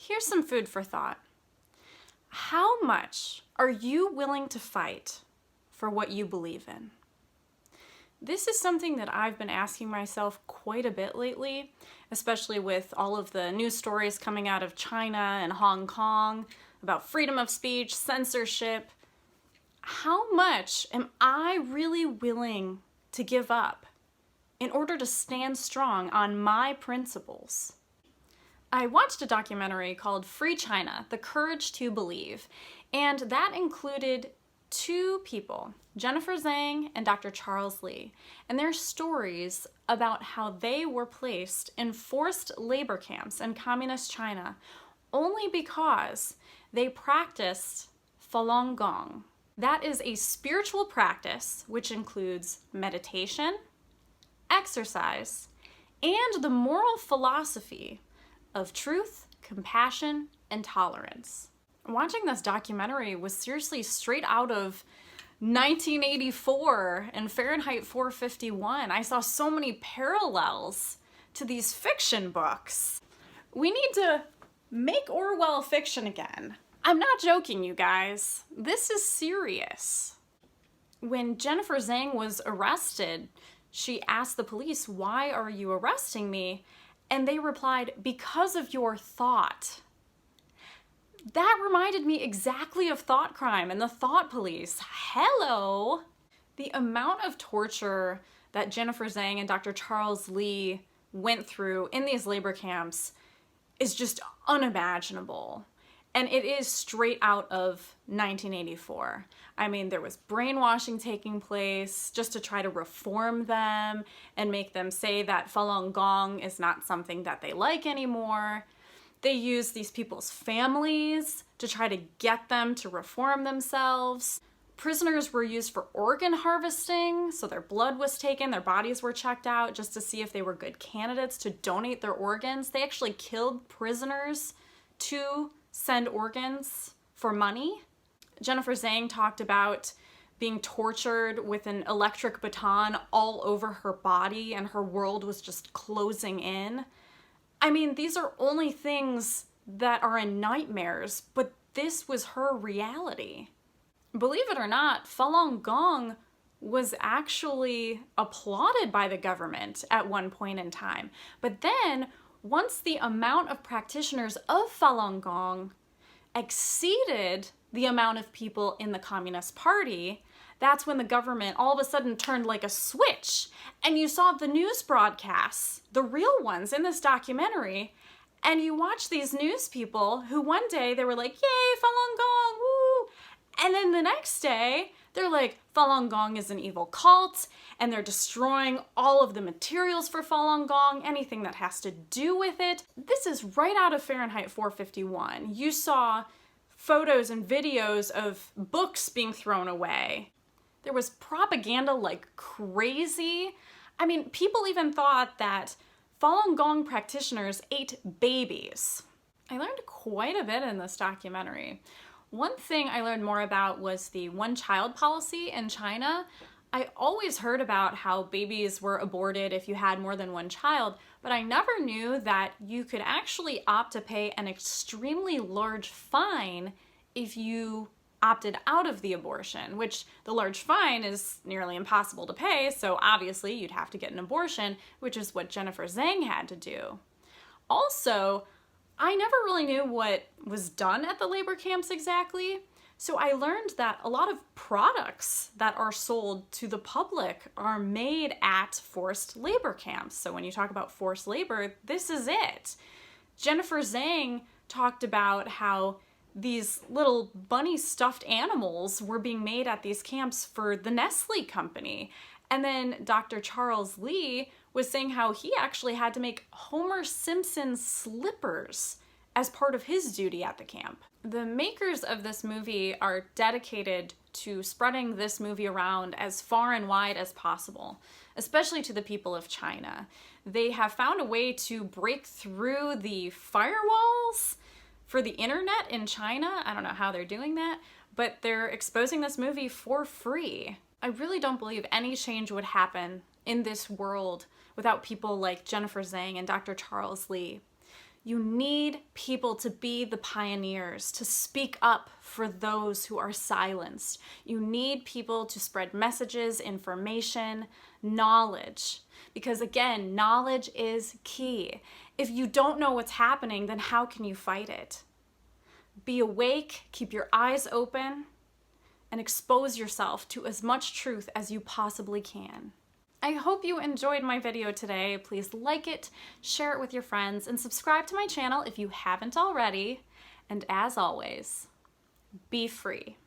Here's some food for thought. How much are you willing to fight for what you believe in? This is something that I've been asking myself quite a bit lately, especially with all of the news stories coming out of China and Hong Kong about freedom of speech, censorship. How much am I really willing to give up in order to stand strong on my principles? I watched a documentary called Free China, The Courage to Believe, and that included two people, Jennifer Zeng and Dr. Charles Lee, and their stories about how they were placed in forced labor camps in communist China only because they practiced Falun Gong. That is a spiritual practice which includes meditation, exercise, and the moral philosophy of truth, compassion, and tolerance. Watching this documentary was seriously straight out of 1984 and Fahrenheit 451. I saw so many parallels to these fiction books. We need to make Orwell fiction again. I'm not joking, you guys. This is serious. When Jennifer Zeng was arrested, she asked the police, "Why are you arresting me?" And they replied, "Because of your thought." That reminded me exactly of thought crime and the thought police. Hello! The amount of torture that Jennifer Zeng and Dr. Charles Lee went through in these labor camps is just unimaginable. And it is straight out of 1984. I mean, there was brainwashing taking place just to try to reform them and make them say that Falun Gong is not something that they like anymore. They used these people's families to try to get them to reform themselves. Prisoners were used for organ harvesting, so their blood was taken, their bodies were checked out just to see if they were good candidates to donate their organs. They actually killed prisoners to send organs for money. Jennifer Zeng talked about being tortured with an electric baton all over her body and her world was just closing in. I mean, these are only things that are in nightmares, but this was her reality. Believe it or not, Falun Gong was actually applauded by the government at one point in time. But then, once the amount of practitioners of Falun Gong exceeded the amount of people in the Communist Party, that's when the government all of a sudden turned like a switch. And you saw the news broadcasts, the real ones in this documentary, and you watch these news people who one day they were like, "Yay, Falun Gong, woo!" And then the next day, they're like, Falun Gong is an evil cult, and they're destroying all of the materials for Falun Gong, anything that has to do with it. This is right out of Fahrenheit 451. You saw photos and videos of books being thrown away. There was propaganda like crazy. I mean, people even thought that Falun Gong practitioners ate babies. I learned quite a bit in this documentary. One thing I learned more about was the one-child policy in China. I always heard about how babies were aborted if you had more than one child, but I never knew that you could actually opt to pay an extremely large fine if you opted out of the abortion, which the large fine is nearly impossible to pay, so obviously you'd have to get an abortion, which is what Jennifer Zeng had to do. Also, I never really knew what was done at the labor camps exactly, so I learned that a lot of products that are sold to the public are made at forced labor camps. So when you talk about forced labor, this is it. Jennifer Zeng talked about how these little bunny stuffed animals were being made at these camps for the Nestle company. And then Dr. Charles Lee was saying how he actually had to make Homer Simpson slippers as part of his duty at the camp. The makers of this movie are dedicated to spreading this movie around as far and wide as possible, especially to the people of China. They have found a way to break through the firewalls for the internet in China. I don't know how they're doing that, but they're exposing this movie for free. I really don't believe any change would happen in this world without people like Jennifer Zeng and Dr. Charles Lee. You need people to be the pioneers, to speak up for those who are silenced. You need people to spread messages, information, knowledge. Because again, knowledge is key. If you don't know what's happening, then how can you fight it? Be awake, keep your eyes open, and expose yourself to as much truth as you possibly can. I hope you enjoyed my video today. Please like it, share it with your friends, and subscribe to my channel if you haven't already. And as always, be free.